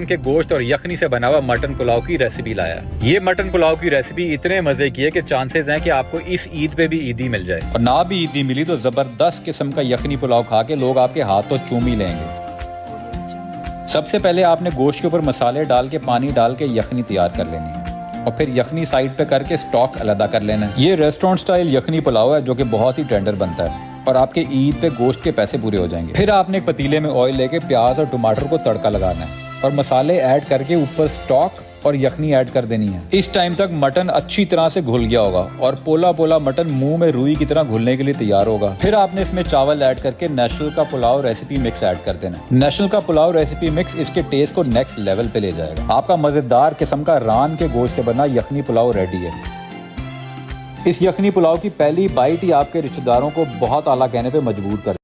के गोश्त और यखनी से बना हुआ मटन पुलाव की रेसिपी लाया। ये मटन पुलाव की रेसिपी इतने मजे की है कि चांसेस हैं कि आपको इस ईद पे भी ईदी मिल जाए, और ना भी ईदी मिली तो जबरदस्त किस्म का यखनी पुलाव खा के लोग आपके हाथ तो चूम ही लेंगे। सबसे पहले आपने गोश्त के ऊपर मसाले डाल के पानी डाल के यखनी तैयार कर लेनी है, और फिर यखनी साइड पे करके स्टॉक अलग कर लेना है। ये रेस्टोरेंट स्टाइल यखनी पुलाव है जो कि बहुत ही टेंडर बनता है और आपके ईद पे गोश्त के पैसे पूरे हो जाएंगे। फिर आपने एक पतीले में ऑयल लेके प्याज और टमाटर को तड़का लगाना है और मसाले ऐड करके ऊपर स्टॉक और यखनी ऐड कर देनी है। इस टाइम तक मटन अच्छी तरह से घुल गया होगा और पोला पोला मटन मुंह में रुई की तरह घुलने के लिए तैयार होगा। फिर आपने इसमें चावल ऐड करके नेशनल का पुलाव रेसिपी मिक्स ऐड कर देना। नेशनल का पुलाव रेसिपी मिक्स इसके टेस्ट को नेक्स्ट लेवल पे ले जाएगा। आपका मजेदार किस्म का रान के गोश्त से बना यखनी पुलाव रेडी है। इस यखनी पुलाव की पहली बाइट ही आपके रिश्तेदारों को बहुत आला कहने पे मजबूर कर